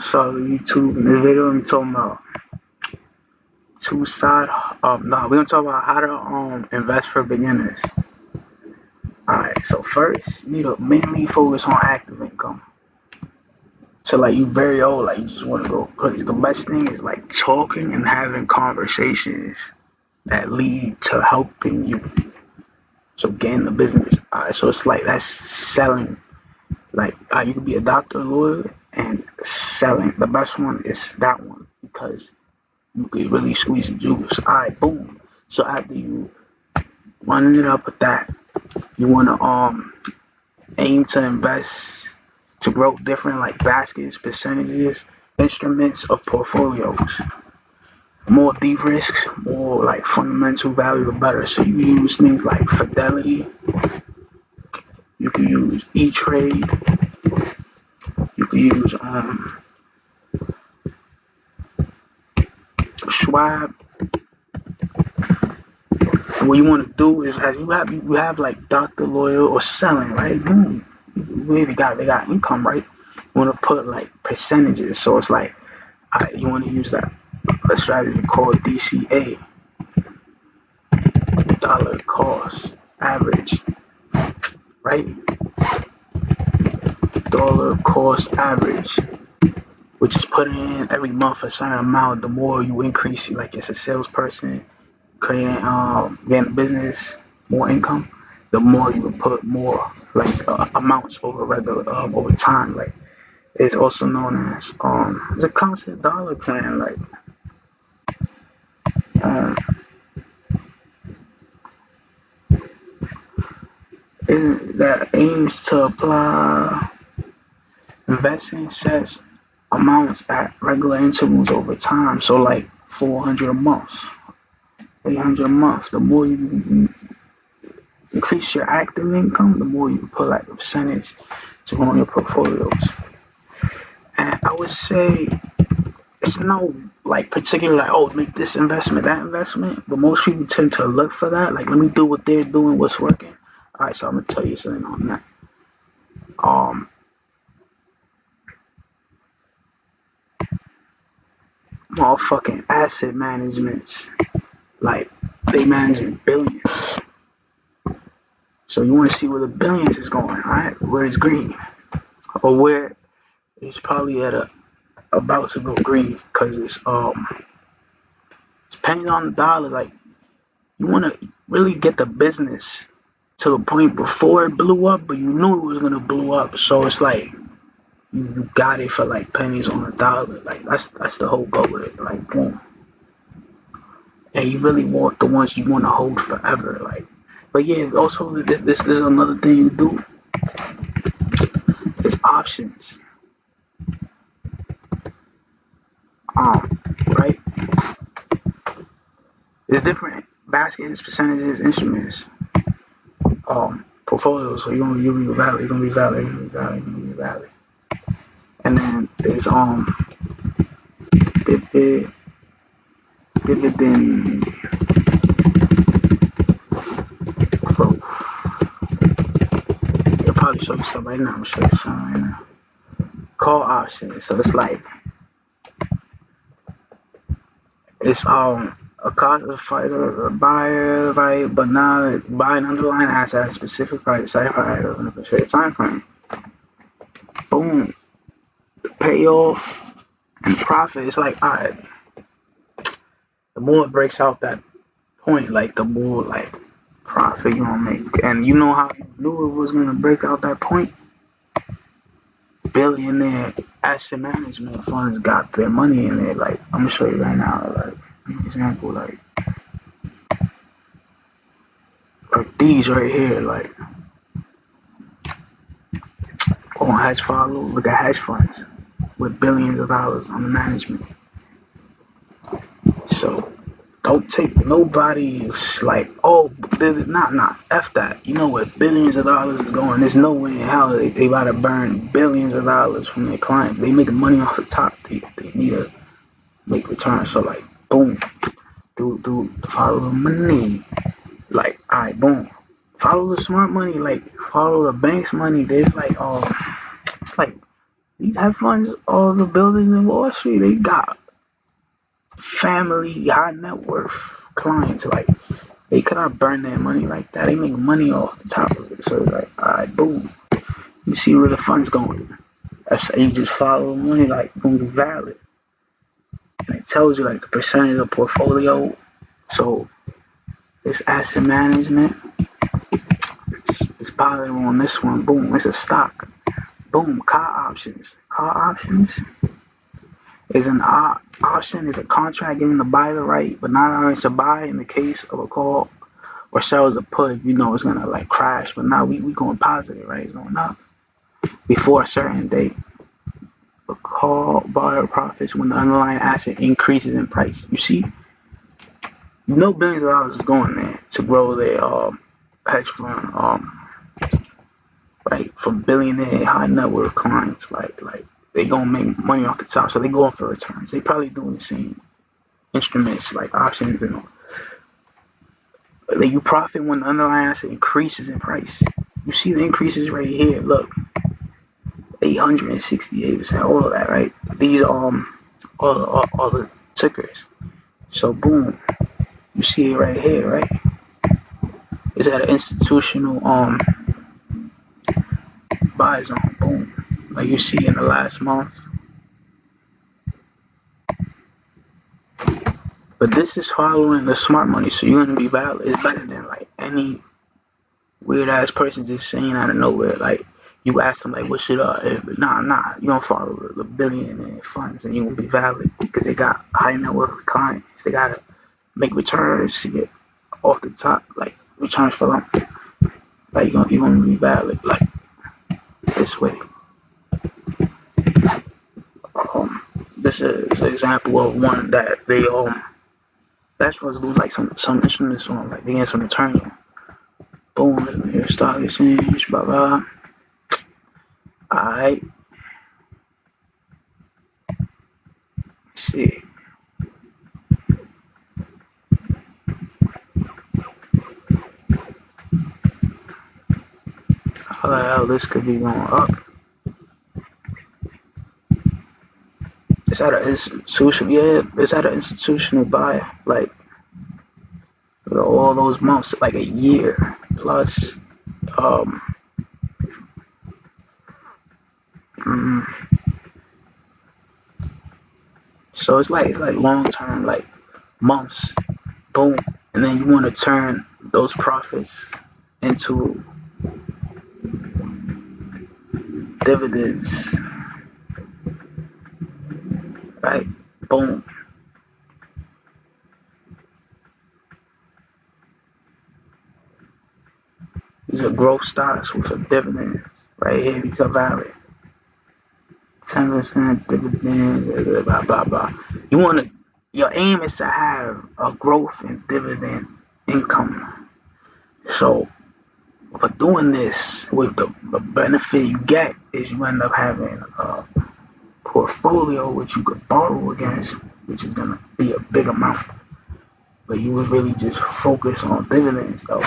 saw YouTube in this video. I'm talking about two side. No, we're gonna talk about how to invest for beginners. Alright, so first you need to mainly focus on active income. So like you very old, like you just want to go crazy. The best thing is like talking and having conversations that lead to helping you. So getting the business. Alright, so it's like that's selling. Like you could be a doctor, lawyer, and selling. The best one is that one because you could really squeeze the juice. Alright, boom. So after you running it up with that, you wanna aim to invest to grow different like baskets, percentages, instruments of portfolios. More de-risks, more like fundamental value, the better. So you use things like Fidelity, you can use E-Trade, you can use Schwab. And what you want to do is as you have like doctor, lawyer, or selling, right? Boom, they got income, right? You want to put like percentages, so it's like you want to use that a strategy called DCA, dollar cost average, right? Dollar cost average, which is putting in every month a certain amount. The more you increase, like it's a salesperson creating getting a business, more income, the more you can put more like amounts over regular over time. Like it's also known as the constant dollar plan. Like um, that aims to apply investing sets amounts at regular intervals over time. So like 400 a month, 800 a month. The more you increase your active income, the more you put like a percentage to go on your portfolios. And I would say it's no like particular like make this investment, that investment, but most people tend to look for that. Like let me do what they're doing, what's working. All right, so I'm gonna tell you something on that. Um, Motherfucking asset managements, like they managing billions. So you want to see where the billions is going, all right? Where it's green, or where it's probably about to go green, because it's pennies on the dollar. Like you want to really get the business to the point before it blew up, but you knew it was gonna blow up. So it's like you got it for like pennies on the dollar. Like that's the whole goal with it. Like boom, and you really want the ones you want to hold forever. Like, but yeah, also this is another thing you do is options. Right? There's different baskets, percentages, instruments, portfolios. So you're gonna be valid, you're gonna be valid, you're gonna be valid, you're gonna be valid. And then there's dividend dividend growth. I'll probably show you some right now. I'm show you some right now. Call options. So it's like it's a cost of fighter a buyer, right? But now buying underlying asset at a specific price, certified in a specific time frame. Boom. The payoff and profit. It's like alright, the more it breaks out that point, like the more like profit you gonna make. And you know how you knew it was gonna break out that point? Billionaire asset management funds got their money in there. Like I'm gonna show you right now. Like an example, like these right here. Like on hedge follow, look at hedge funds with billions of dollars on the management. So don't take nobody's like, not F that. You know where billions of dollars is going. There's no way in hell they about to burn billions of dollars from their clients. They making money off the top. They need to make returns. So like boom, do follow the money. Like alright, boom. Follow the smart money, like follow the bank's money. There's like it's like These hedge funds, all the buildings in Wall Street, they got family, high net worth clients. Like, they cannot burn their money like that. They make money off the top of it. So it's like, all right, boom. You see where the fund's going. That's how you just follow the money, like, boom, valid. And it tells you, like, the percentage of portfolio. So this asset management, it's positive on this one. Boom, it's a stock. Boom, call options. Call options is an option is a contract giving the buyer the right, but not allowing to buy in the case of a call or sell as a put if you know it's gonna like crash. But now we going positive, right? It's going up before a certain date. The call buyer profits when the underlying asset increases in price. You see, you know billions of dollars is going there to grow their hedge fund right from billionaire high net worth clients like they gonna make money off the top, so they going for returns. They probably doing the same instruments like options and all. Like you profit when the underlying asset increases in price. You see the increases right here. Look, 868%, all of that, right? These all the tickers. So boom, you see it right here, right? It's at an institutional buy zone. Boom, like you see in the last month. But this is following the smart money, so you're gonna be valid. It's better than like any weird ass person just saying out of nowhere. Like you ask them like, "What should Nah. You don't follow the billionaire funds, and you gonna be valid because they got high net worth clients. They gotta make returns to get off the top, like returns for them. Like you gonna be valid like this way. Um, this is an example of one that they that's what do like some instruments on, like they get some return. Boom, here stock exchange, blah blah. Alright, see how the hell this could be going up. It's at an institution, yeah, it's at an institutional buy, like all those months, like a year plus. Um, mm, so it's like long term, like months, boom, and then you want to turn those profits into dividends, right? Boom. These are growth stocks with a dividends, right here. These are valid. 10% dividends, blah blah blah. You want to, your aim is to have a growth in dividend income. So for doing this, with the benefit you get is you end up having a portfolio which you could borrow against, which is gonna be a big amount. But you would really just focus on dividends though.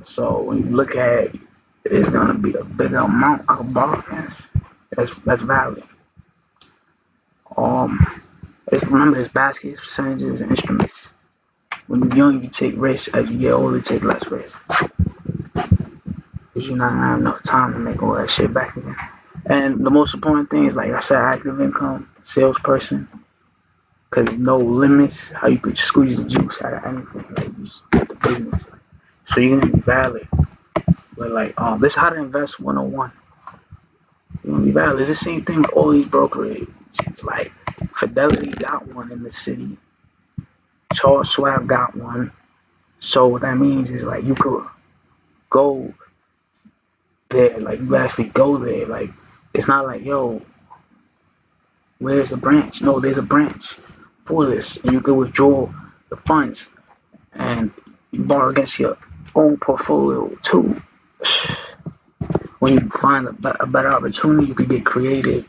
So when you look at it, it's gonna be a bigger amount I could borrow against. That's valid. Um, remember it's baskets, percentages, and instruments. When you're young, you take risks. As you get older, you take less risks. Because you're not gonna have enough time to make all that shit back again. And the most important thing is, like I said, active income, salesperson, because no limits, how you could squeeze the juice out of anything, like just the business. So you're gonna be valid. But like, this is how to invest 101. You're gonna be valid. It's the same thing with all these brokerages. Like Fidelity got one in the city. Charles Schwab got one. So what that means is like you could go there, like you actually go there. Like it's not like yo, where's a branch? No, there's a branch for this, and you can withdraw the funds and you borrow against your own portfolio too. When you find a better opportunity, you can get creative.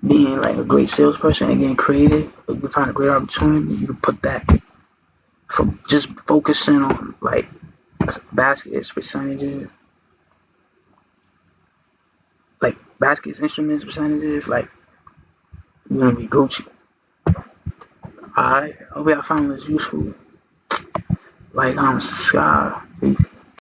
Being like a great salesperson and getting creative, if you find a great opportunity, you can put that from just focusing on like baskets, percentages, like baskets, instruments, percentages, like you're gonna be Gucci. Alright, hope y'all found this useful. Like, Sky, peace.